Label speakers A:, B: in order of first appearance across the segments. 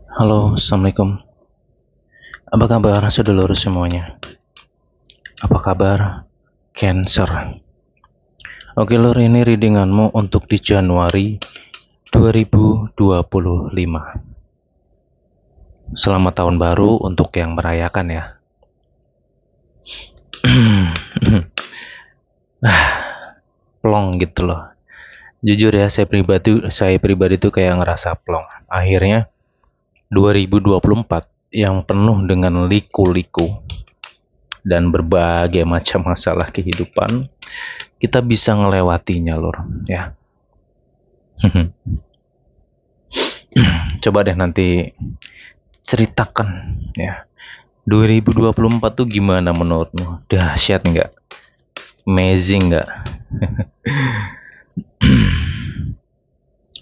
A: Halo, Assalamualaikum. Apa kabar saudara semuanya? Apa kabar Cancer? Oke lur, ini readinganmu untuk di Januari 2025. Selamat tahun baru untuk yang merayakan ya. Plong gitu loh. Jujur ya, saya pribadi tuh kayak ngerasa plong. Akhirnya 2024 yang penuh dengan liku-liku dan berbagai macam masalah kehidupan, kita bisa ngelewatinya lur ya. Coba deh nanti ceritakan ya, 2024 tuh gimana menurutmu? Dahsyat nggak? Amazing nggak?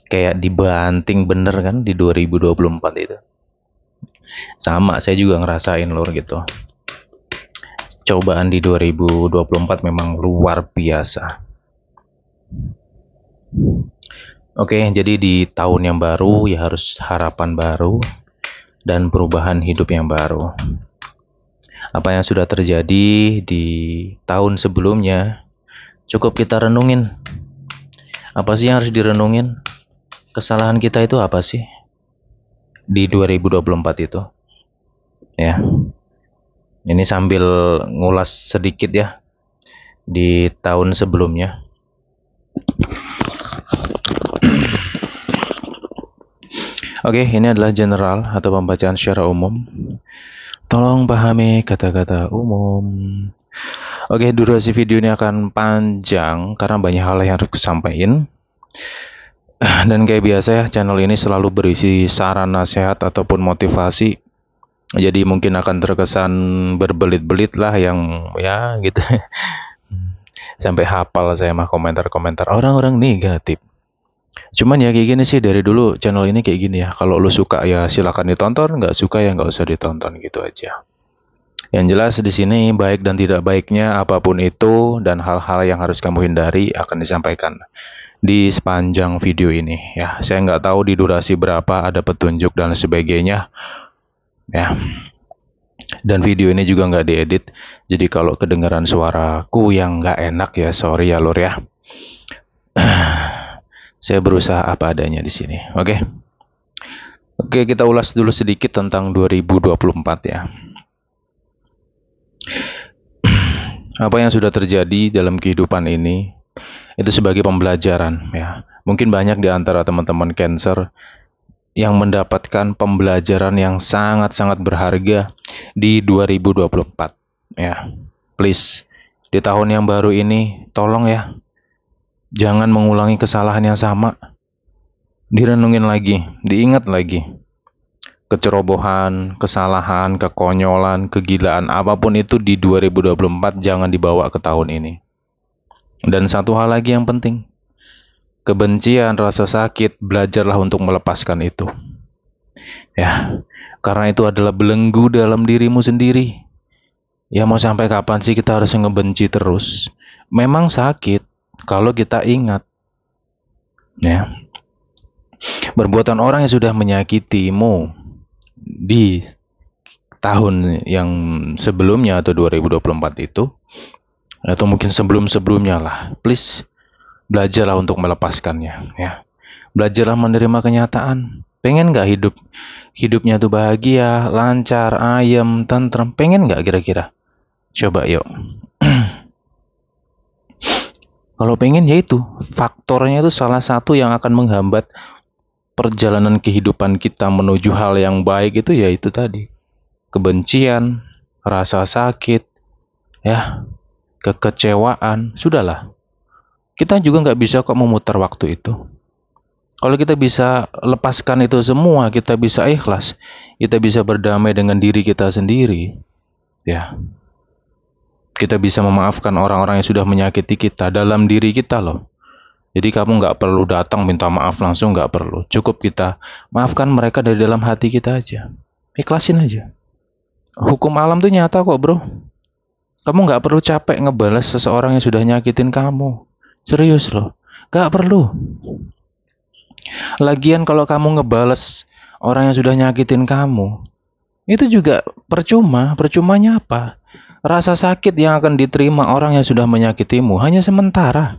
A: Kayak dibanting bener kan di 2024 itu. Sama, saya juga ngerasain lur gitu. Cobaan di 2024 memang luar biasa. Oke, jadi di tahun yang baru ya harus harapan baru dan perubahan hidup yang baru. Apa yang sudah terjadi di tahun sebelumnya cukup kita renungin. Apa sih yang harus direnungin? Kesalahan kita itu apa sih di 2024 itu? Ya. Ini sambil ngulas sedikit ya di tahun sebelumnya. Oke, ini adalah general atau pembacaan secara umum. Tolong pahami kata-kata umum. Oke, durasi video ini akan panjang karena banyak hal yang harus disampaikan. Dan kayak biasa ya, channel ini selalu berisi saran, nasihat, ataupun motivasi. Jadi mungkin akan terkesan berbelit-belit lah yang ya gitu. Sampai hafal saya mah komentar-komentar orang-orang negatif. Cuman ya kayak gini sih, dari dulu channel ini kayak gini ya. Kalau lu suka ya silakan ditonton, nggak suka ya nggak usah ditonton, gitu aja. Yang jelas di sini baik dan tidak baiknya apapun itu dan hal-hal yang harus kamu hindari akan disampaikan di sepanjang video ini ya. Saya nggak tahu di durasi berapa, ada petunjuk dan sebagainya ya. Dan video ini juga nggak diedit, jadi kalau kedengaran suaraku yang nggak enak ya sorry ya lur ya. Saya berusaha apa adanya di sini. Oke. Oke, kita ulas dulu sedikit tentang 2024 ya. Apa yang sudah terjadi dalam kehidupan ini itu sebagai pembelajaran ya. Mungkin banyak di antara teman-teman Cancer yang mendapatkan pembelajaran yang sangat-sangat berharga di 2024 ya. Please, di tahun yang baru ini tolong ya, jangan mengulangi kesalahan yang sama. Direnungin lagi, diingat lagi. Kecerobohan, kesalahan, kekonyolan, kegilaan apapun itu di 2024 jangan dibawa ke tahun ini. Dan satu hal lagi yang penting, kebencian, rasa sakit, belajarlah untuk melepaskan itu. Ya, karena itu adalah belenggu dalam dirimu sendiri. Ya mau sampai kapan sih kita harus ngebenci terus? Memang sakit kalau kita ingat. Ya. Perbuatan orang yang sudah menyakitimu di tahun yang sebelumnya atau 2024 itu, atau mungkin sebelum-sebelumnya lah, please belajarlah untuk melepaskannya ya. Belajarlah menerima kenyataan. Pengen gak hidupnya tuh bahagia, lancar, ayem, tentrem? Pengen gak kira-kira? Coba yuk. Kalau pengen ya itu, faktornya itu salah satu yang akan menghambat perjalanan kehidupan kita menuju hal yang baik itu ya itu tadi. Kebencian, rasa sakit, ya, kekecewaan, sudahlah. Kita juga nggak bisa kok memutar waktu itu. Kalau kita bisa lepaskan itu semua, kita bisa ikhlas, kita bisa berdamai dengan diri kita sendiri, ya. Kita bisa memaafkan orang-orang yang sudah menyakiti kita dalam diri kita loh. Jadi kamu nggak perlu datang minta maaf langsung, nggak perlu. Cukup kita maafkan mereka dari dalam hati kita aja. Ikhlasin aja. Hukum alam tuh nyata kok bro. Kamu nggak perlu capek ngebalas seseorang yang sudah nyakitin kamu. Serius loh, nggak perlu. Lagian kalau kamu ngebales orang yang sudah nyakitin kamu, itu juga percuma. Percumanya apa? Rasa sakit yang akan diterima orang yang sudah menyakitimu hanya sementara.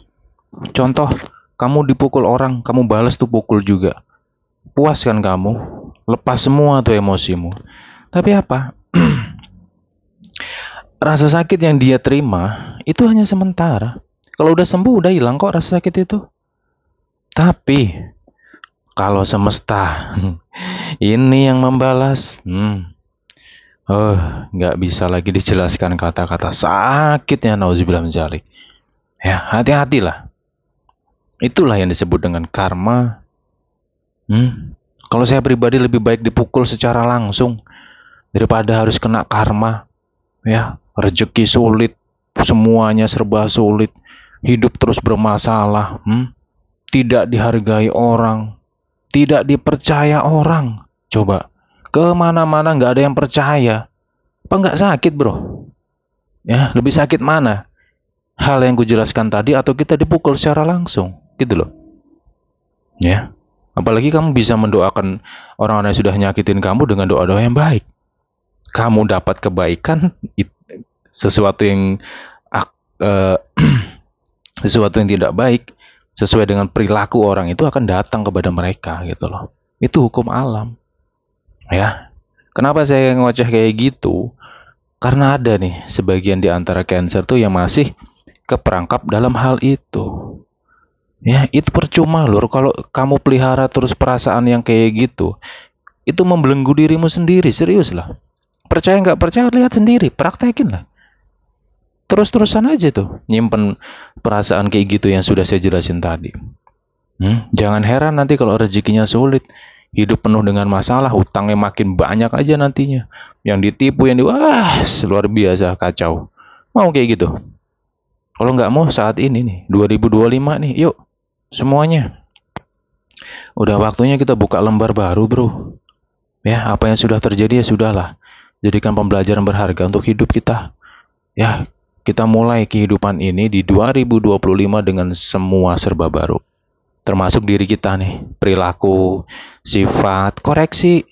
A: Contoh, kamu dipukul orang, kamu balas tuh pukul juga. Puas kan kamu? Lepas semua tuh emosimu. Tapi apa? Rasa sakit yang dia terima itu hanya sementara. Kalau udah sembuh udah hilang kok rasa sakit itu. Tapi kalau semesta ini yang membalas, nggak bisa lagi dijelaskan kata-kata sakitnya, nauzubillah min dzalik. Ya, hati-hatilah. Itulah yang disebut dengan karma. Kalau saya pribadi lebih baik dipukul secara langsung daripada harus kena karma. Ya, rezeki sulit, semuanya serba sulit, hidup terus bermasalah, tidak dihargai orang, tidak dipercaya orang. Coba, kemana-mana nggak ada yang percaya. Apa nggak sakit, bro? Ya, lebih sakit mana? Hal yang kujelaskan tadi atau kita dipukul secara langsung, gitu loh. Ya, apalagi kamu bisa mendoakan orang-orang yang sudah nyakitin kamu dengan doa-doa yang baik. Kamu dapat kebaikan, sesuatu yang sesuatu yang tidak baik sesuai dengan perilaku orang itu akan datang kepada mereka gitu loh. Itu hukum alam. Ya. Kenapa saya ngoceh kayak gitu? Karena ada nih sebagian di antara Cancer tuh yang masih keperangkap dalam hal itu. Ya, itu percuma lur kalau kamu pelihara terus perasaan yang kayak gitu. Itu membelenggu dirimu sendiri, serius lah. Percaya nggak percaya, lihat sendiri, praktekin lah. Terus-terusan aja tuh nyimpen perasaan kayak gitu yang sudah saya jelasin tadi. Jangan heran nanti kalau rezekinya sulit, hidup penuh dengan masalah, hutangnya makin banyak aja nantinya. Yang ditipu, wah luar biasa kacau. Mau kayak gitu? Kalau nggak mau saat ini nih, 2025 nih, yuk semuanya. Udah waktunya kita buka lembar baru, bro. Ya, apa yang sudah terjadi ya sudahlah. Jadikan pembelajaran berharga untuk hidup kita. Ya, kita mulai kehidupan ini di 2025 dengan semua serba baru. Termasuk diri kita nih, perilaku, sifat, koreksi.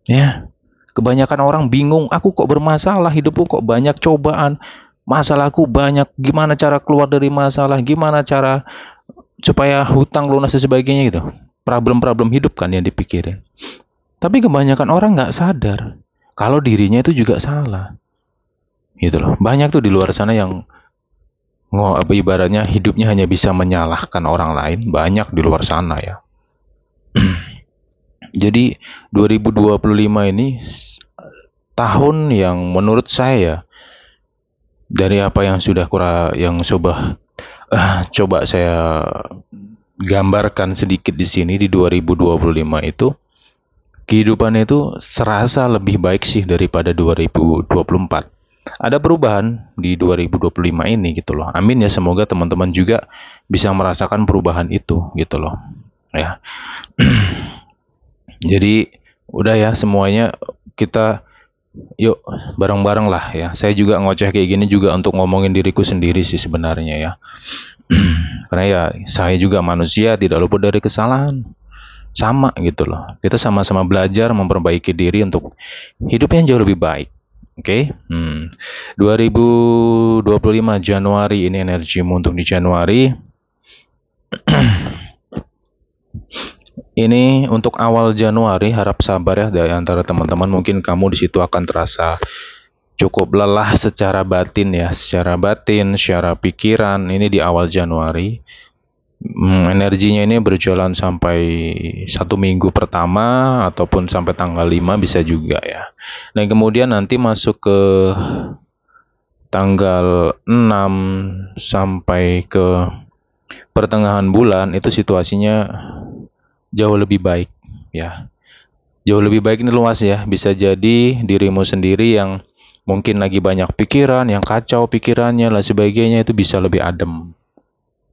A: Ya, kebanyakan orang bingung, aku kok bermasalah, hidupku kok banyak cobaan, masalahku banyak, gimana cara keluar dari masalah, gimana cara supaya hutang lunas dan sebagainya gitu. Problem-problem hidup kan yang dipikirin. Tapi kebanyakan orang nggak sadar kalau dirinya itu juga salah. Gitu loh. Banyak tuh di luar sana yang ibaratnya hidupnya hanya bisa menyalahkan orang lain, banyak di luar sana ya. Jadi 2025 ini tahun yang menurut saya dari apa yang sudah coba saya gambarkan sedikit di sini di 2025 itu kehidupan itu serasa lebih baik sih daripada 2024. Ada perubahan di 2025 ini gitu loh. Amin ya, semoga teman-teman juga bisa merasakan perubahan itu gitu loh. Ya. Jadi udah ya semuanya kita yuk bareng-bareng lah ya. Saya juga ngoceh kayak gini juga untuk ngomongin diriku sendiri sih sebenarnya ya. Karena ya saya juga manusia, tidak luput dari kesalahan. Sama gitu loh. Kita sama-sama belajar memperbaiki diri untuk hidup yang jauh lebih baik. Oke, 2025 Januari ini energimu untuk di Januari. Ini untuk awal Januari, harap sabar ya dari antara teman-teman. Mungkin kamu di situ akan terasa cukup lelah secara batin ya, secara pikiran. Ini di awal Januari. Energinya ini berjalan sampai 1 minggu pertama ataupun sampai tanggal 5 bisa juga ya. Dan kemudian nanti masuk ke tanggal 6 sampai ke pertengahan bulan itu situasinya jauh lebih baik ya. Jauh lebih baik ini luas ya. Bisa jadi dirimu sendiri yang mungkin lagi banyak pikiran, yang kacau pikirannya dan sebagainya itu bisa lebih adem.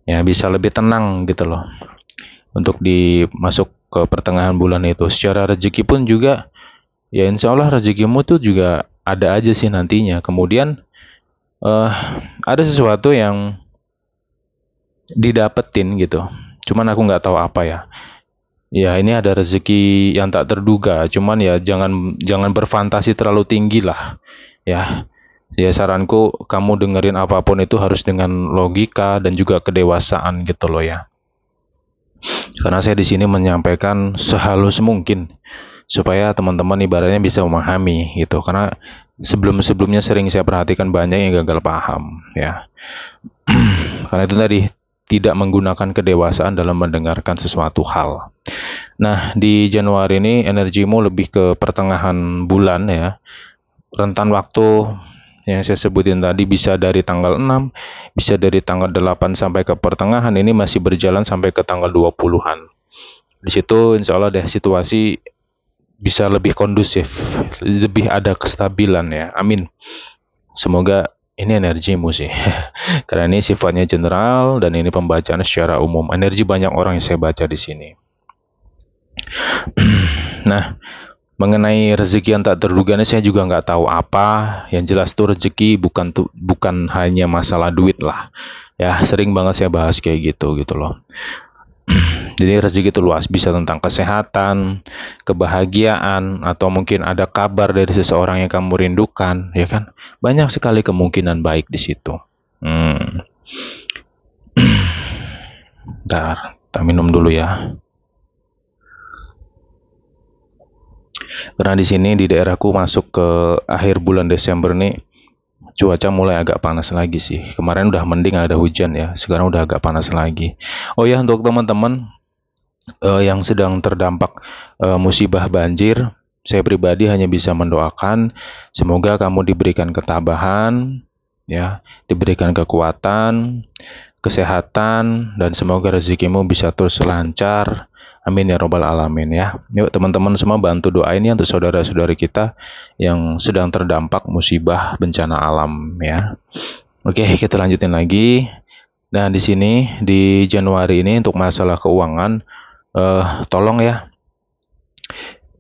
A: Ya, bisa lebih tenang gitu loh. Untuk masuk ke pertengahan bulan itu. Secara rezeki pun juga ya insya Allah rezekimu tuh juga ada aja sih nantinya. Kemudian ada sesuatu yang didapetin gitu. Cuman aku nggak tahu apa ya. Ya, ini ada rezeki yang tak terduga. Cuman ya jangan berfantasi terlalu tinggi lah. Ya, ya saranku kamu dengerin apapun itu harus dengan logika dan juga kedewasaan gitu loh ya. Karena saya di sini menyampaikan sehalus mungkin supaya teman-teman ibaratnya bisa memahami gitu. Karena sebelum-sebelumnya sering saya perhatikan banyak yang gagal paham ya. Karena itu tadi tidak menggunakan kedewasaan dalam mendengarkan sesuatu hal. Nah, di Januari ini energimu lebih ke pertengahan bulan ya. Rentan waktu yang saya sebutin tadi bisa dari tanggal 6, bisa dari tanggal 8 sampai ke pertengahan, ini masih berjalan sampai ke tanggal 20-an. Di situ insya Allah deh situasi bisa lebih kondusif, lebih ada kestabilan ya. Amin. Semoga ini energimu sih. Karena ini sifatnya general dan ini pembacaan secara umum. Energi banyak orang yang saya baca di sini. Nah, mengenai rezeki yang tak terduga ini saya juga nggak tahu apa. Yang jelas tuh rezeki bukan hanya masalah duit lah. Ya, sering banget saya bahas kayak gitu loh. Jadi rezeki itu luas, bisa tentang kesehatan, kebahagiaan, atau mungkin ada kabar dari seseorang yang kamu rindukan, ya kan? Banyak sekali kemungkinan baik di situ. Bentar, kita minum dulu ya. Karena di sini di daerahku masuk ke akhir bulan Desember nih, cuaca mulai agak panas lagi sih. Kemarin udah mending ada hujan ya, sekarang udah agak panas lagi. Oh ya, untuk teman-teman yang sedang terdampak musibah banjir, saya pribadi hanya bisa mendoakan semoga kamu diberikan ketabahan, ya, diberikan kekuatan, kesehatan, dan semoga rezekimu bisa terus lancar. Amin ya robbal alamin ya. Yuk teman-teman semua bantu doain ya untuk saudara-saudari kita yang sedang terdampak musibah bencana alam ya. Oke, kita lanjutin lagi. Nah, di sini di Januari ini untuk masalah keuangan, tolong ya.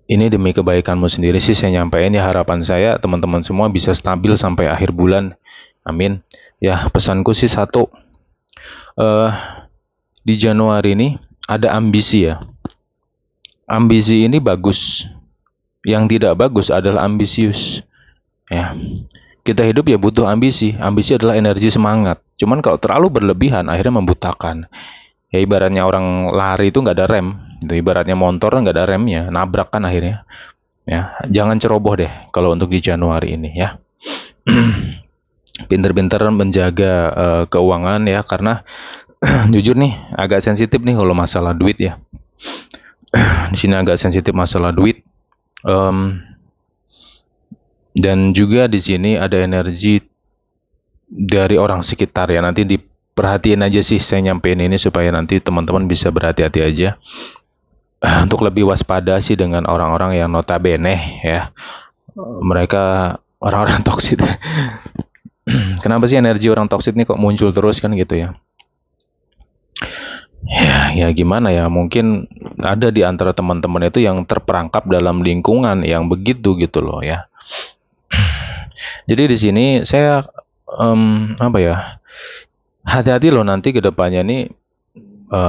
A: Ini demi kebaikanmu sendiri sih saya nyampaikan ya, harapan saya teman-teman semua bisa stabil sampai akhir bulan. Amin. Ya, pesanku sih satu. Di Januari ini ada ambisi ya. Ambisi ini bagus. Yang tidak bagus adalah ambisius. Ya. Kita hidup ya butuh ambisi. Ambisi adalah energi semangat. Cuman kalau terlalu berlebihan akhirnya membutakan. Ya ibaratnya orang lari itu nggak ada rem. Itu ibaratnya motor nggak ada remnya, nabrak kan akhirnya. Ya, jangan ceroboh deh kalau untuk di Januari ini ya. Pinter-pinter menjaga keuangan ya, karena jujur nih agak sensitif nih kalau masalah duit ya. Di sini agak sensitif masalah duit. Dan juga di sini ada energi dari orang sekitar ya. Nanti diperhatiin aja sih saya nyampein ini supaya nanti teman-teman bisa berhati-hati aja. Untuk lebih waspada sih dengan orang-orang yang notabene ya. Mereka orang-orang toksik. Kenapa sih energi orang toksik ini kok muncul terus kan gitu ya? Ya gimana ya, mungkin ada di antara teman-teman itu yang terperangkap dalam lingkungan yang begitu gitu loh ya. Jadi di sini saya apa ya, hati-hati loh nanti ke depannya nih.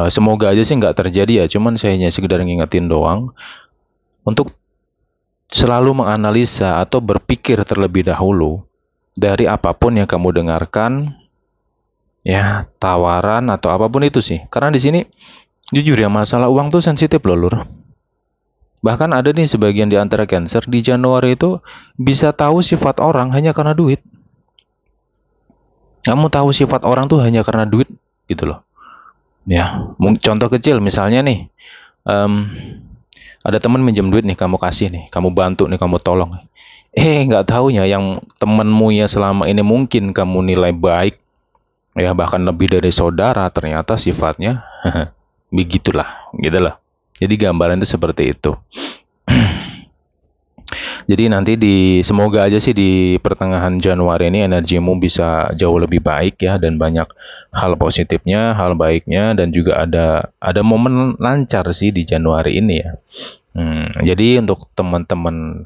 A: Semoga aja sih nggak terjadi ya, cuman saya hanya sekedar ngingetin doang untuk selalu menganalisa atau berpikir terlebih dahulu dari apapun yang kamu dengarkan. Ya, tawaran atau apapun itu sih. Karena di sini jujur ya, masalah uang tuh sensitif loh, Lur. Bahkan ada nih sebagian di antara Cancer di Januari itu bisa tahu sifat orang hanya karena duit. Kamu tahu sifat orang tuh hanya karena duit gitu loh. Ya, contoh kecil misalnya nih, ada teman minjem duit nih, kamu kasih nih, kamu bantu nih, kamu tolong. Nggak taunya yang temenmu ya selama ini mungkin kamu nilai baik, ya bahkan lebih dari saudara, ternyata sifatnya begitulah, gitulah. Jadi gambaran itu seperti itu. Jadi nanti semoga aja sih di pertengahan Januari ini energimu bisa jauh lebih baik ya, dan banyak hal positifnya, hal baiknya, dan juga ada momen lancar sih di Januari ini ya. Jadi untuk teman-teman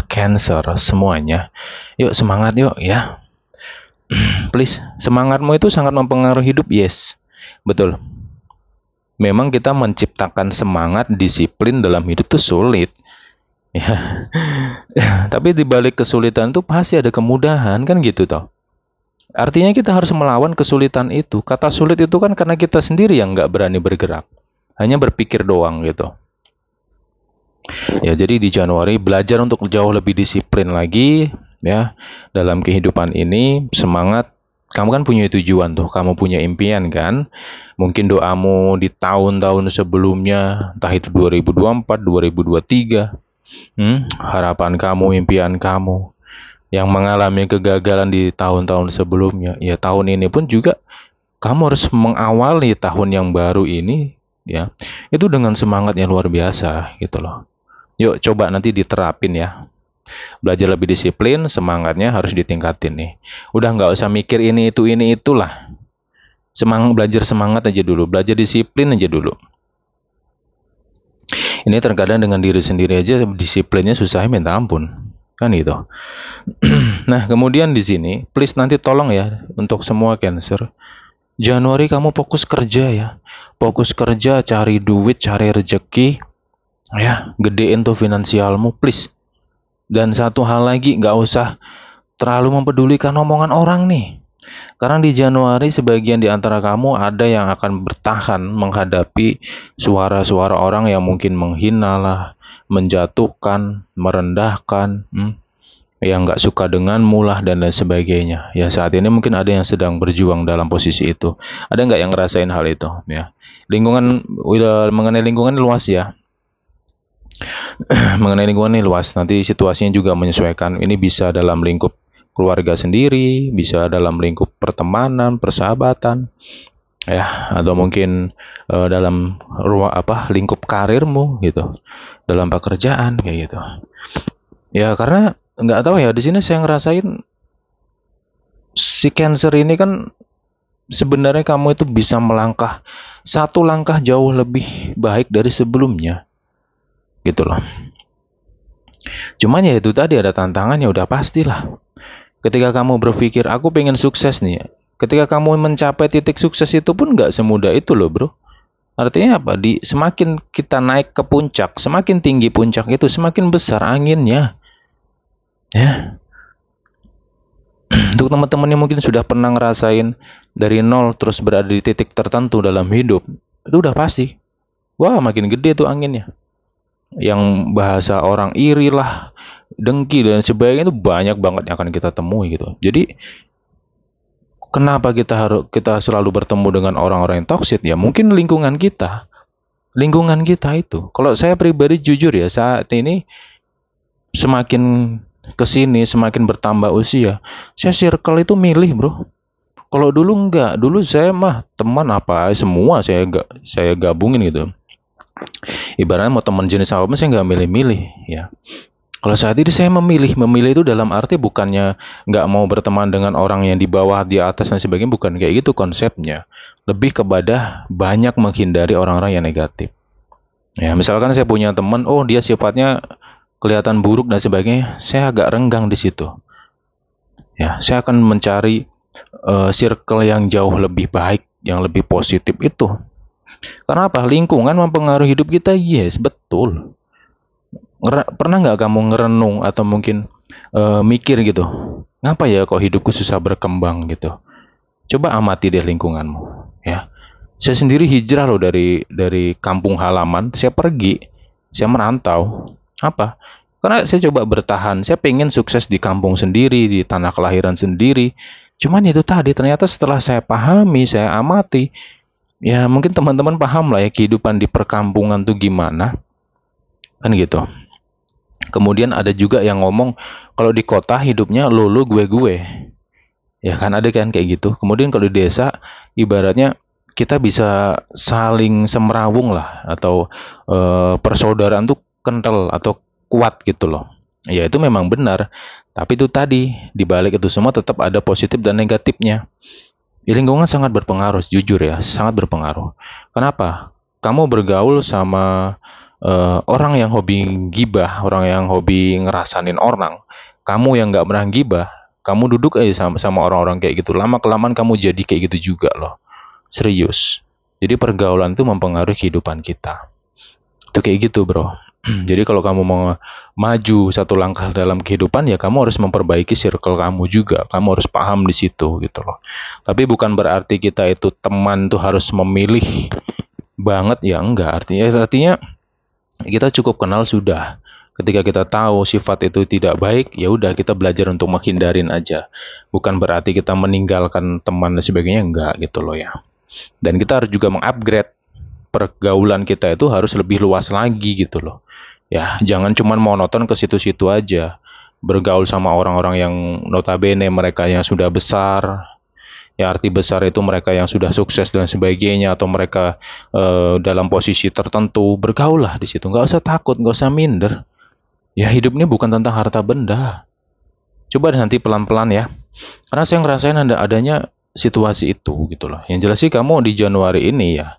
A: Cancer semuanya, yuk semangat yuk ya. Please, semangatmu itu sangat mempengaruhi hidup, yes, betul. Memang kita menciptakan semangat, disiplin dalam hidup itu sulit. Ya. Tapi di balik kesulitan itu pasti ada kemudahan kan gitu toh. Artinya kita harus melawan kesulitan itu. Kata sulit itu kan karena kita sendiri yang nggak berani bergerak. Hanya berpikir doang gitu. Ya, jadi di Januari belajar untuk jauh lebih disiplin lagi ya dalam kehidupan ini. Semangat, kamu kan punya tujuan tuh, kamu punya impian kan. Mungkin doamu di tahun-tahun sebelumnya, entah itu 2024, 2023, harapan kamu, impian kamu yang mengalami kegagalan di tahun-tahun sebelumnya. Ya, tahun ini pun juga kamu harus mengawali tahun yang baru ini ya. Itu dengan semangat yang luar biasa gitu loh. Yuk coba nanti diterapin ya. Belajar lebih disiplin, semangatnya harus ditingkatin nih. Udah nggak usah mikir ini itulah. Belajar semangat aja dulu, belajar disiplin aja dulu. Ini terkadang dengan diri sendiri aja disiplinnya susahnya minta ampun. Kan gitu. Nah, kemudian di sini, please nanti tolong ya untuk semua Cancer. Januari kamu fokus kerja ya. Fokus kerja, cari duit, cari rezeki. Ya, gedein tuh finansialmu, please. Dan satu hal lagi, nggak usah terlalu mempedulikan omongan orang nih. Karena di Januari sebagian di antara kamu ada yang akan bertahan menghadapi suara-suara orang yang mungkin menghina lah, menjatuhkan, merendahkan, yang nggak suka denganmu lah dan lain sebagainya. Ya saat ini mungkin ada yang sedang berjuang dalam posisi itu. Ada nggak yang ngerasain hal itu? Ya, mengenai lingkungan luas ya. Mengenai lingkungan ini luas, nanti situasinya juga menyesuaikan. Ini bisa dalam lingkup keluarga sendiri, bisa dalam lingkup pertemanan, persahabatan, ya, atau mungkin dalam lingkup karirmu gitu, dalam pekerjaan kayak gitu. Ya karena nggak tahu ya, di sini saya ngerasain si Cancer ini kan sebenarnya kamu itu bisa melangkah satu langkah jauh lebih baik dari sebelumnya, gitu loh. Cuman ya itu tadi ada tantangannya, udah pastilah. Ketika kamu berpikir, aku pengen sukses nih. Ketika kamu mencapai titik sukses itu pun nggak semudah itu loh bro. Artinya apa? Semakin kita naik ke puncak, semakin tinggi puncak itu, semakin besar anginnya. Ya. Untuk teman-teman yang mungkin sudah pernah ngerasain dari nol terus berada di titik tertentu dalam hidup, itu udah pasti. Wah, makin gede tuh anginnya. Yang bahasa orang iri lah, dengki dan sebagainya itu banyak banget yang akan kita temui gitu. Jadi kenapa kita selalu bertemu dengan orang-orang yang toksik ya? Mungkin lingkungan kita itu. Kalau saya pribadi jujur ya, saat ini semakin kesini semakin bertambah usia, saya circle itu milih bro. Kalau dulu enggak, dulu saya mah teman apa semua saya gabungin gitu. Ibaratnya mau teman jenis apa saya nggak milih-milih ya. Kalau saat ini saya memilih itu dalam arti bukannya nggak mau berteman dengan orang yang di bawah, di atas dan sebagainya, bukan kayak gitu konsepnya. Lebih kepada banyak menghindari orang-orang yang negatif. Ya, misalkan saya punya teman, oh dia sifatnya kelihatan buruk dan sebagainya, saya agak renggang di situ. Ya, saya akan mencari circle yang jauh lebih baik, yang lebih positif itu. Karena apa? Lingkungan mempengaruhi hidup kita, yes, betul. Pernah nggak kamu ngerenung atau mungkin mikir gitu, ngapa ya kok hidupku susah berkembang gitu? Coba amati deh lingkunganmu, ya. Saya sendiri hijrah loh dari kampung halaman, saya pergi, saya merantau. Apa? Karena saya coba bertahan, saya pengen sukses di kampung sendiri, di tanah kelahiran sendiri. Cuman itu tadi, ternyata setelah saya pahami, saya amati, ya mungkin teman-teman paham lah ya kehidupan di perkampungan tuh gimana, kan gitu. Kemudian ada juga yang ngomong kalau di kota hidupnya lu gue. Ya kan ada kan kayak gitu. Kemudian kalau di desa ibaratnya kita bisa saling semrawung lah atau persaudaraan tuh kental atau kuat gitu loh. Ya itu memang benar. Tapi itu tadi di balik itu semua tetap ada positif dan negatifnya. Ya, lingkungan sangat berpengaruh, jujur ya, sangat berpengaruh. Kenapa? Kamu bergaul sama orang yang hobi gibah, orang yang hobi ngerasanin orang, kamu yang nggak pernah gibah, kamu duduk aja sama orang-orang kayak gitu, lama kelamaan kamu jadi kayak gitu juga loh, serius. Jadi pergaulan itu mempengaruhi kehidupan kita. Itu kayak gitu, bro. Jadi kalau kamu mau maju satu langkah dalam kehidupan, ya kamu harus memperbaiki circle kamu juga. Kamu harus paham di situ gitu loh. Tapi bukan berarti kita itu teman tuh harus memilih banget, ya enggak. Artinya kita cukup kenal sudah. Ketika kita tahu sifat itu tidak baik, ya udah kita belajar untuk menghindarin aja. Bukan berarti kita meninggalkan teman dan sebagainya, enggak gitu loh ya. Dan kita harus juga mengupgrade pergaulan kita, itu harus lebih luas lagi gitu loh. Ya, jangan cuman monoton ke situ-situ aja. Bergaul sama orang-orang yang notabene mereka yang sudah besar. Ya, arti besar itu mereka yang sudah sukses dan sebagainya, atau mereka dalam posisi tertentu. Bergaul lah di situ. Nggak usah takut, nggak usah minder. Ya, hidup ini bukan tentang harta benda. Coba nanti pelan-pelan ya. Karena saya ngerasain adanya situasi itu gitu loh. Yang jelas sih kamu di Januari ini ya,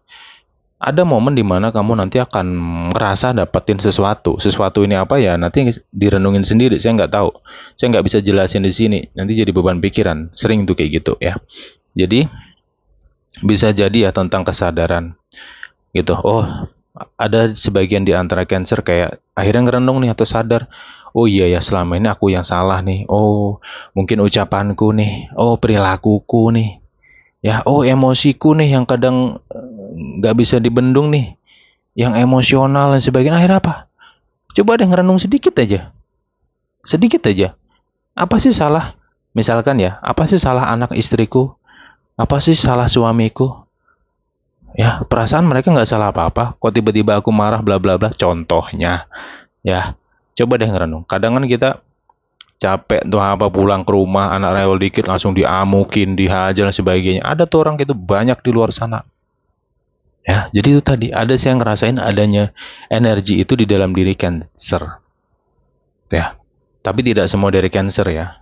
A: ada momen dimana kamu nanti akan ngerasa dapetin sesuatu. Sesuatu ini apa ya? Nanti direnungin sendiri. Saya nggak tahu. Saya nggak bisa jelasin di sini. Nanti jadi beban pikiran. Sering tuh kayak gitu ya. Jadi bisa jadi ya tentang kesadaran gitu. Oh, ada sebagian di antara Cancer kayak akhirnya ngerenung nih atau sadar. Oh iya ya, selama ini aku yang salah nih. Oh, mungkin ucapanku nih. Oh, perilakuku nih. Ya, oh emosiku nih yang kadang nggak bisa dibendung nih, yang emosional dan sebagainya. Akhirnya apa? Coba deh ngerenung sedikit aja, sedikit aja. Apa sih salah? Misalkan ya, apa sih salah anak istriku? Apa sih salah suamiku? Ya, perasaan mereka nggak salah apa-apa. Kok tiba-tiba aku marah bla bla bla. Contohnya, ya, coba deh ngerenung. Kadang kan kita capek tuh apa pulang ke rumah anak rewel dikit langsung diamukin, dihajar dan sebagainya. Ada tuh orang gitu banyak di luar sana. Ya, jadi itu tadi ada sih yang ngerasain adanya energi itu di dalam diri Cancer. Ya. Tapi tidak semua dari Cancer ya.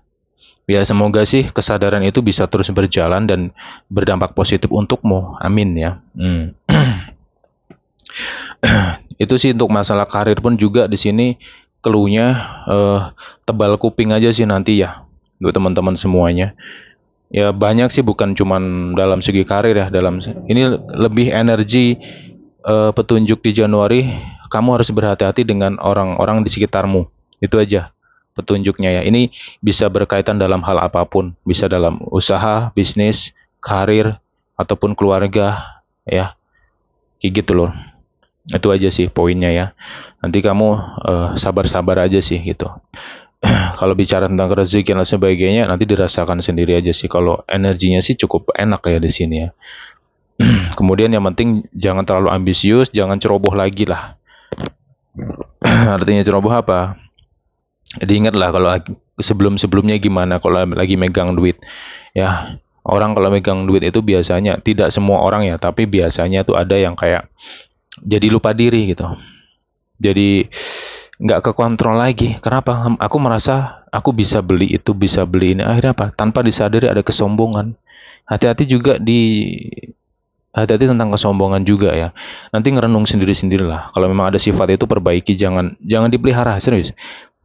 A: Ya, semoga sih kesadaran itu bisa terus berjalan dan berdampak positif untukmu. Amin ya. Itu sih untuk masalah karir pun juga di sini clue-nya tebal kuping aja sih nanti ya untuk teman-teman semuanya. Ya banyak sih, bukan cuman dalam segi karir ya, dalam ini lebih energi petunjuk di Januari. Kamu harus berhati-hati dengan orang-orang di sekitarmu. Itu aja petunjuknya ya. Ini bisa berkaitan dalam hal apapun, bisa dalam usaha, bisnis, karir, ataupun keluarga ya. Kayak gitu loh. Itu aja sih poinnya ya. Nanti kamu sabar-sabar aja sih gitu. Kalau bicara tentang rezeki dan sebagainya, nanti dirasakan sendiri aja sih. Kalau energinya sih cukup enak ya di sini ya. Kemudian yang penting jangan terlalu ambisius, jangan ceroboh lagi lah. Artinya ceroboh apa? Diingat lah kalau sebelum-sebelumnya gimana kalau lagi megang duit. Ya, orang kalau megang duit itu biasanya, tidak semua orang ya, tapi biasanya tuh ada yang kayak jadi lupa diri gitu. Jadi nggak kekontrol lagi. Kenapa? Aku merasa aku bisa beli itu, bisa beli ini. Akhirnya apa? Tanpa disadari ada kesombongan. Hati-hati juga hati-hati tentang kesombongan juga ya. Nanti ngerenung sendiri-sendirilah. Kalau memang ada sifat itu perbaiki, jangan dipelihara, serius.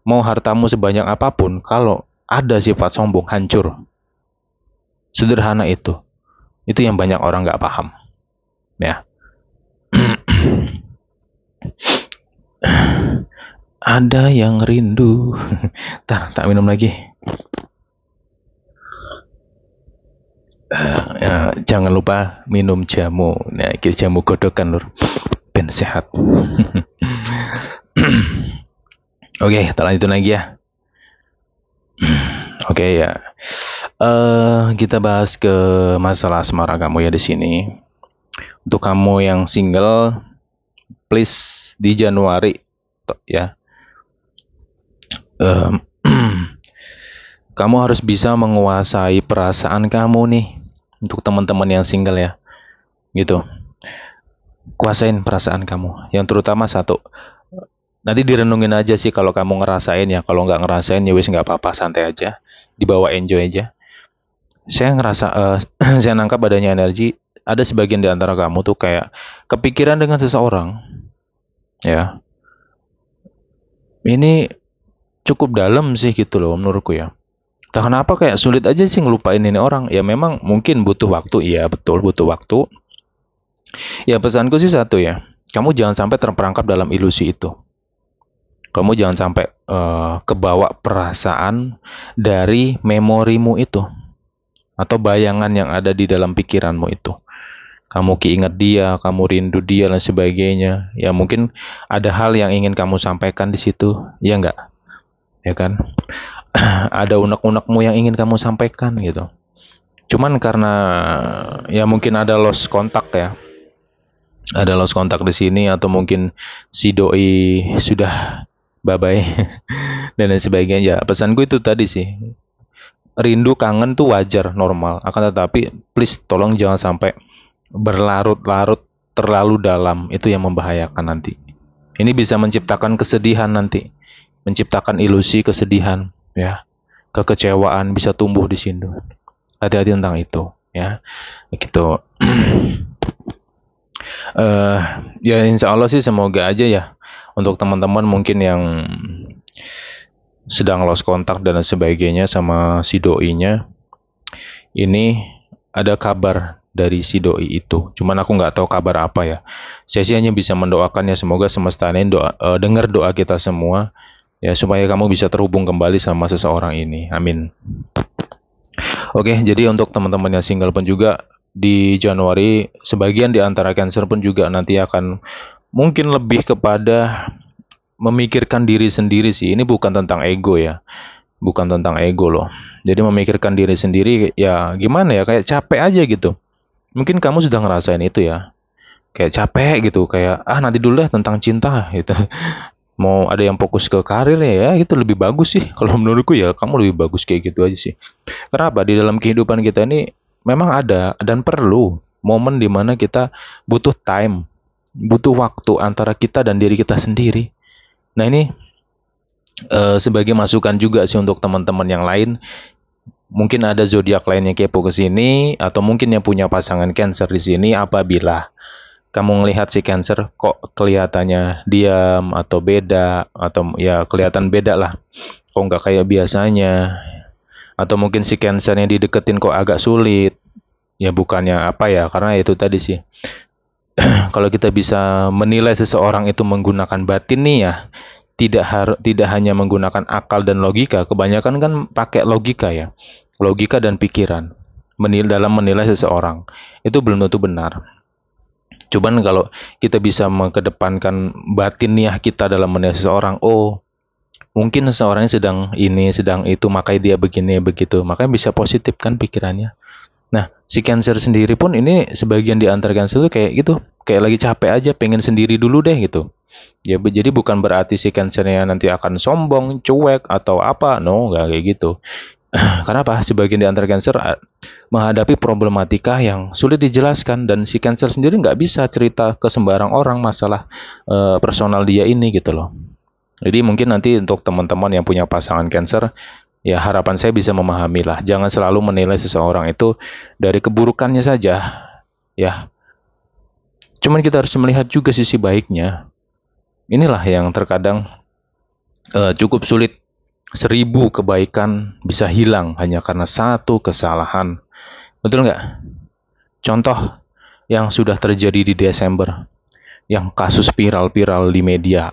A: Mau hartamu sebanyak apapun, kalau ada sifat sombong, hancur. Sederhana itu. Itu yang banyak orang nggak paham. Ya. Ada yang rindu. Tak minum lagi. Ya, jangan lupa minum jamu. Nah, jamu godokan lur. Ben sehat. Oke, kita lanjutin lagi ya. Oke ya. Kita bahas ke masalah asmara kamu ya di sini. Untuk kamu yang single, please di Januari ya. Kamu harus bisa menguasai perasaan kamu nih. Untuk teman-teman yang single ya, gitu. Kuasain perasaan kamu. Yang terutama satu. Nanti direnungin aja sih kalau kamu ngerasain ya. Kalau nggak ngerasain ya wis nggak apa-apa, santai aja. Dibawa enjoy aja. Saya ngerasa, saya nangkap adanya energi. Ada sebagian di antara kamu tuh kayak kepikiran dengan seseorang. Ya. Ini cukup dalam sih gitu loh menurutku ya. Entah kenapa kayak sulit aja sih ngelupain ini orang. Ya memang mungkin butuh waktu, iya betul butuh waktu. Ya pesanku sih satu ya, kamu jangan sampai terperangkap dalam ilusi itu. Kamu jangan sampai kebawa perasaan dari memorimu itu atau bayangan yang ada di dalam pikiranmu itu. Kamu keinget dia, kamu rindu dia dan sebagainya. Ya mungkin ada hal yang ingin kamu sampaikan di situ, ya enggak? Ya kan? Ada unek-unekmu yang ingin kamu sampaikan gitu. Cuman karena ya mungkin ada lost kontak ya. Ada lost kontak di sini atau mungkin si doi sudah bye-bye dan lain sebagainya. Ya, pesanku itu tadi sih. Rindu kangen tuh wajar, normal. Akan tetapi please tolong jangan sampai berlarut-larut terlalu dalam, itu yang membahayakan nanti. Ini bisa menciptakan kesedihan nanti, menciptakan ilusi kesedihan, ya, kekecewaan bisa tumbuh di sini. Hati-hati tentang itu, ya, gitu. Ya insya Allah sih semoga aja ya untuk teman-teman mungkin yang sedang lost kontak dan sebagainya sama si doinya, ini ada kabar dari si doi itu. Cuman aku nggak tahu kabar apa ya. Saya sih hanya bisa mendoakan ya semoga semesta ini dengar doa kita semua ya supaya kamu bisa terhubung kembali sama seseorang ini. Amin. Oke, jadi untuk teman-teman yang single pun juga di Januari sebagian di antara Cancer pun juga nanti akan mungkin lebih kepada memikirkan diri sendiri sih. Ini bukan tentang ego ya. Bukan tentang ego loh. Jadi memikirkan diri sendiri ya gimana ya, kayak capek aja gitu. Mungkin kamu sudah ngerasain itu ya. Kayak capek gitu, kayak nanti dulu deh tentang cinta gitu. Mau ada yang fokus ke karir ya itu lebih bagus sih. Kalau menurutku ya kamu lebih bagus kayak gitu aja sih. Kenapa? Di dalam kehidupan kita ini memang ada dan perlu momen dimana kita butuh time, butuh waktu antara kita dan diri kita sendiri. Nah ini sebagai masukan juga sih untuk teman-teman yang lain. Mungkin ada zodiak lain yang kepo ke sini atau mungkin yang punya pasangan Cancer di sini, apabila kamu melihat si Cancer kok kelihatannya diam atau beda atau ya kelihatan beda lah. Kok nggak kayak biasanya. Atau mungkin si Cancer yang dideketin kok agak sulit. Ya bukannya apa ya, karena itu tadi sih. Kalau kita bisa menilai seseorang itu menggunakan batin nih ya, tidak hanya menggunakan akal dan logika, kebanyakan kan pakai logika ya, logika dan pikiran dalam menilai seseorang itu belum tentu benar. Cuman kalau kita bisa mengedepankan batin niat kita dalam menilai seseorang, oh mungkin seseorangnya sedang itu makanya dia begini begitu, makanya bisa positif kan pikirannya. Nah, si Cancer sendiri pun ini sebagian di antara Cancer itu kayak gitu. Kayak lagi capek aja, pengen sendiri dulu deh gitu. Ya, jadi bukan berarti si Cancernya nanti akan sombong, cuek, atau apa. No, nggak kayak gitu. Kenapa? Sebagian di antara Cancer menghadapi problematika yang sulit dijelaskan. Dan si Cancer sendiri nggak bisa cerita ke sembarang orang masalah personal dia ini gitu loh. Jadi mungkin nanti untuk teman-teman yang punya pasangan Cancer, ya harapan saya bisa memahami lah. Jangan selalu menilai seseorang itu dari keburukannya saja. Ya, cuman kita harus melihat juga sisi baiknya. Inilah yang terkadang cukup sulit. 1000 kebaikan bisa hilang hanya karena satu kesalahan. Betul nggak? Contoh yang sudah terjadi di Desember, yang kasus viral-viral di media.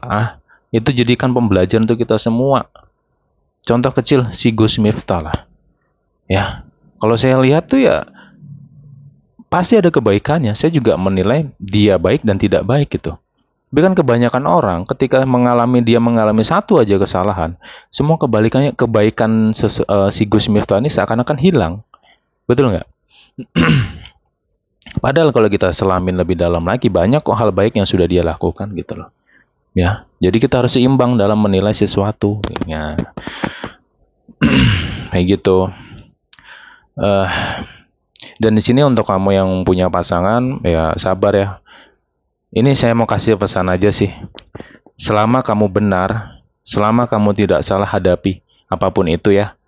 A: Itu jadikan pembelajaran untuk kita semua. Contoh kecil si Gus Miftah lah. Ya, kalau saya lihat tuh ya pasti ada kebaikannya. Saya juga menilai dia baik dan tidak baik gitu. Tapi kan kebanyakan orang ketika dia mengalami satu aja kesalahan, semua kebaikan si Gus Miftah ini seakan-akan hilang. Betul nggak? Padahal kalau kita selamin lebih dalam lagi, banyak kok hal baik yang sudah dia lakukan gitu loh. Ya, jadi kita harus seimbang dalam menilai sesuatu. Ya. Kayak gitu. Dan di sini untuk kamu yang punya pasangan, ya sabar ya. Ini saya mau kasih pesan aja sih. Selama kamu benar, selama kamu tidak salah hadapi apapun itu ya.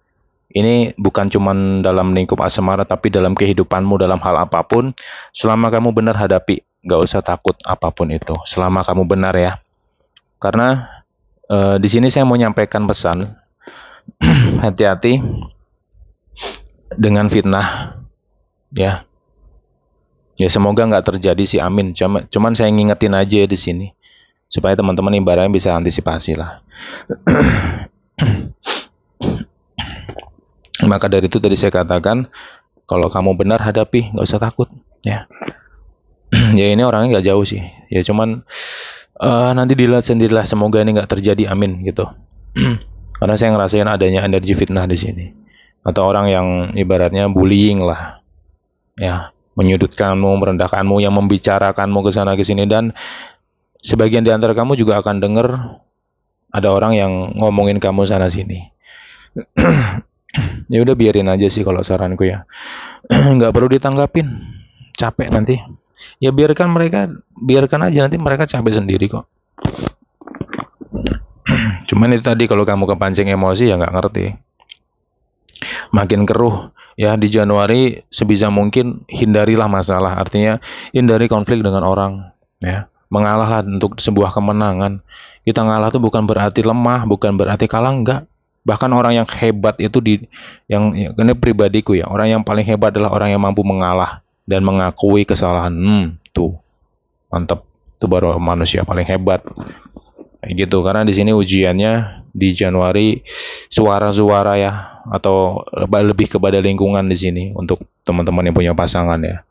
A: Ini bukan cuma dalam lingkup asmara, tapi dalam kehidupanmu, dalam hal apapun. Selama kamu benar hadapi, gak usah takut apapun itu. Selama kamu benar ya. Karena di sini saya mau nyampaikan pesan, hati-hati dengan fitnah, ya. Ya semoga nggak terjadi sih, amin. Cuman saya ngingetin aja di sini supaya teman-teman ibaratnya bisa antisipasi lah. Maka dari itu tadi saya katakan, kalau kamu benar hadapi, nggak usah takut, ya. Ya ini orangnya nggak jauh sih, ya cuman nanti dilihat sendirilah. Semoga ini nggak terjadi, amin gitu. Karena saya ngerasain adanya energi fitnah di sini, atau orang yang ibaratnya bullying lah, ya, menyudutkanmu, merendahkanmu, yang membicarakanmu ke sana ke sini. Dan sebagian di antara kamu juga akan dengar ada orang yang ngomongin kamu sana sini. Ya udah biarin aja sih kalau saranku ya. Nggak perlu ditanggapin, capek nanti. Ya biarkan aja, nanti mereka capek sendiri kok. Cuman itu tadi, kalau kamu kepancing emosi ya nggak ngerti. Makin keruh ya di Januari, sebisa mungkin hindarilah masalah. Artinya hindari konflik dengan orang, ya. Mengalahlah untuk sebuah kemenangan. Kita ngalah tuh bukan berarti lemah, bukan berarti kalah, enggak. Bahkan orang yang hebat itu ini pribadiku ya, orang yang paling hebat adalah orang yang mampu mengalah dan mengakui kesalahan. Tuh mantap, tuh baru manusia paling hebat. Kayak gitu, karena di sini ujiannya di Januari suara-suara ya, atau lebih kepada lingkungan di sini untuk teman-teman yang punya pasangan ya.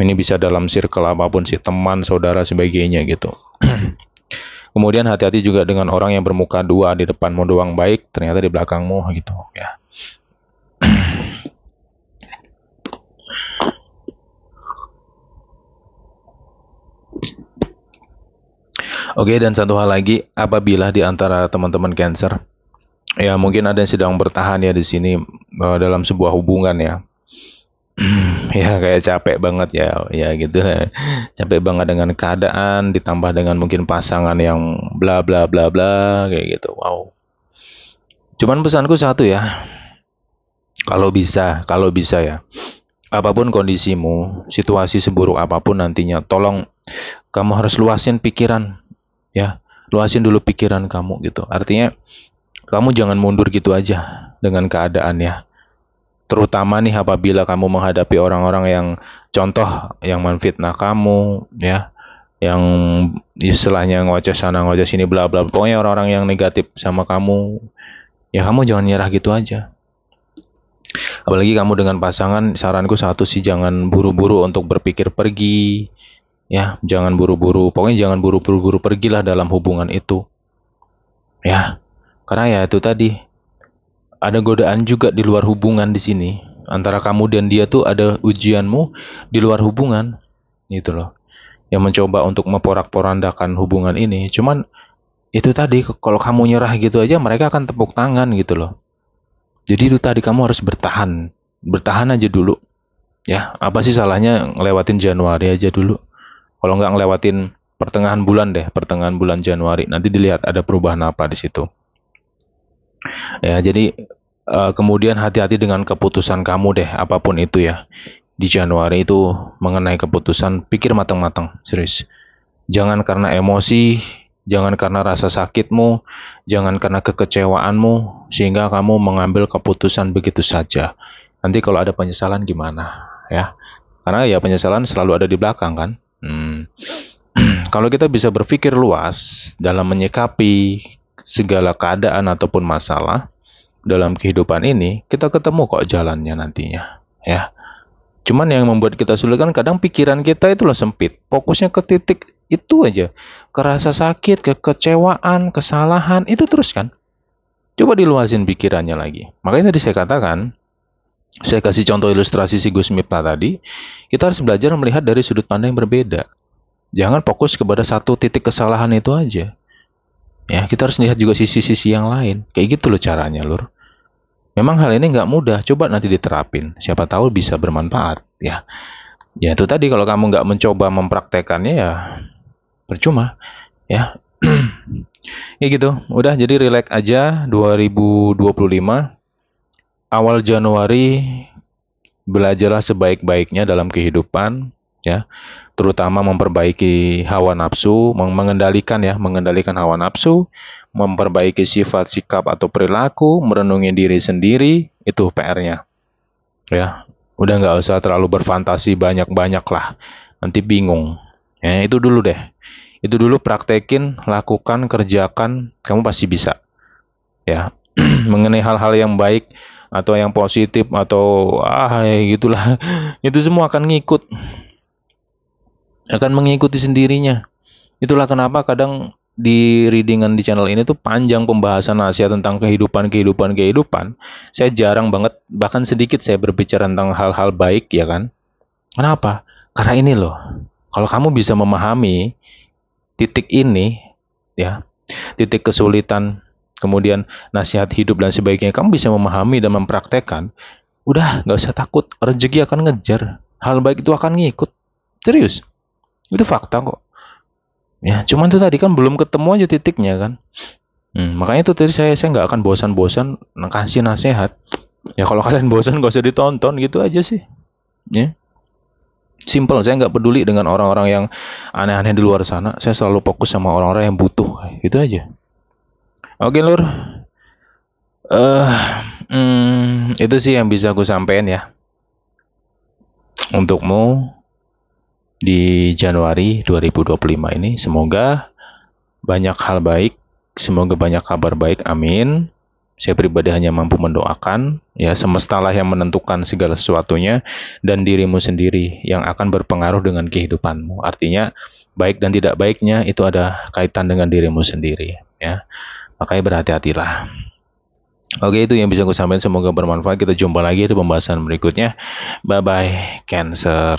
A: Ini bisa dalam circle apapun sih, teman, saudara, sebagainya gitu. Kemudian hati-hati juga dengan orang yang bermuka dua, di depanmu doang baik, ternyata di belakangmu gitu ya. Oke, dan satu hal lagi, apabila di antara teman-teman Cancer, ya mungkin ada yang sedang bertahan ya di sini dalam sebuah hubungan ya. Ya kayak capek banget ya gitu. Capek banget dengan keadaan, ditambah dengan mungkin pasangan yang bla bla bla bla kayak gitu. Wow. Cuman pesanku satu ya, kalau bisa ya, apapun kondisimu, situasi seburuk apapun nantinya, tolong kamu harus luasin pikiran ya. Luasin dulu pikiran kamu gitu. Artinya kamu jangan mundur gitu aja dengan keadaan ya. Terutama nih apabila kamu menghadapi orang-orang yang contoh yang menfitnah kamu ya, yang istilahnya ngoceh sana ngoceh sini bla bla, pokoknya orang-orang yang negatif sama kamu, ya kamu jangan nyerah gitu aja. Apalagi kamu dengan pasangan, saranku satu sih, jangan buru-buru untuk berpikir pergi ya, jangan buru-buru, pokoknya jangan buru-buru pergilah dalam hubungan itu ya. Karena ya itu tadi, ada godaan juga di luar hubungan di sini. Antara kamu dan dia tuh ada ujianmu di luar hubungan, gitu loh. Yang mencoba untuk memporak-porandakan hubungan ini. Cuman itu tadi, kalau kamu nyerah gitu aja, mereka akan tepuk tangan gitu loh. Jadi itu tadi, kamu harus bertahan, bertahan aja dulu. Ya, apa sih salahnya ngelewatin Januari aja dulu? Kalau nggak ngelewatin pertengahan bulan deh, pertengahan bulan Januari, nanti dilihat ada perubahan apa di situ. Ya, jadi kemudian hati-hati dengan keputusan kamu deh, apapun itu ya. Di Januari itu mengenai keputusan, pikir matang-matang, serius. Jangan karena emosi, jangan karena rasa sakitmu, jangan karena kekecewaanmu, sehingga kamu mengambil keputusan begitu saja. Nanti kalau ada penyesalan gimana ya? Karena ya penyesalan selalu ada di belakang kan. Kalau kita bisa berpikir luas dalam menyikapi segala keadaan ataupun masalah dalam kehidupan ini, kita ketemu kok jalannya nantinya ya. Cuman yang membuat kita sulit kan kadang pikiran kita itu loh sempit, fokusnya ke titik itu aja, ke rasa sakit, kekecewaan, kesalahan itu terus kan. Coba diluasin pikirannya lagi. Makanya tadi saya katakan, saya kasih contoh ilustrasi si Gus Miftah tadi, kita harus belajar melihat dari sudut pandang yang berbeda. Jangan fokus kepada satu titik kesalahan itu aja. Ya, kita harus lihat juga sisi-sisi yang lain. Kayak gitu loh caranya, Lur. Memang hal ini nggak mudah, coba nanti diterapin. Siapa tahu bisa bermanfaat, ya. Ya itu tadi, kalau kamu nggak mencoba mempraktekannya ya percuma, ya. Ya gitu, udah, jadi relax aja. 2025 awal Januari, belajarlah sebaik-baiknya dalam kehidupan, ya. Terutama memperbaiki hawa nafsu, mengendalikan hawa nafsu, memperbaiki sifat, sikap atau perilaku, merenungi diri sendiri, itu PR-nya. Ya. Udah nggak usah terlalu berfantasi banyak-banyak lah. Nanti bingung. Ya, itu dulu deh. Itu dulu praktekin, lakukan, kerjakan, kamu pasti bisa. Ya, mengenai hal-hal yang baik atau yang positif atau gitulah, itu semua akan ngikut, akan mengikuti sendirinya. Itulah kenapa kadang di readingan di channel ini tuh panjang pembahasan nasihat tentang kehidupan. Saya jarang banget, bahkan sedikit saya berbicara tentang hal-hal baik, ya kan? Kenapa? Karena ini loh, kalau kamu bisa memahami titik ini, ya, titik kesulitan, kemudian nasihat hidup dan sebagainya, kamu bisa memahami dan mempraktekkan, udah nggak usah takut, rezeki akan ngejar, hal baik itu akan ngikut, serius, itu fakta kok. Ya, cuman itu tadi kan belum ketemu aja titiknya kan. Makanya itu tadi saya nggak akan bosan-bosan kasih nasihat. Ya kalau kalian bosan gak usah ditonton gitu aja sih. Ya, simple. Saya nggak peduli dengan orang-orang yang aneh-aneh di luar sana. Saya selalu fokus sama orang-orang yang butuh. Itu aja. Oke Lur. Itu sih yang bisa aku sampaikan ya untukmu di Januari 2025 ini. Semoga banyak hal baik, semoga banyak kabar baik, amin. Saya pribadi hanya mampu mendoakan, ya semestalah yang menentukan segala sesuatunya, dan dirimu sendiri yang akan berpengaruh dengan kehidupanmu. Artinya, baik dan tidak baiknya itu ada kaitan dengan dirimu sendiri, ya. Makanya berhati-hatilah. Oke, itu yang bisa aku sampaikan, semoga bermanfaat. Kita jumpa lagi di pembahasan berikutnya. Bye-bye, Cancer.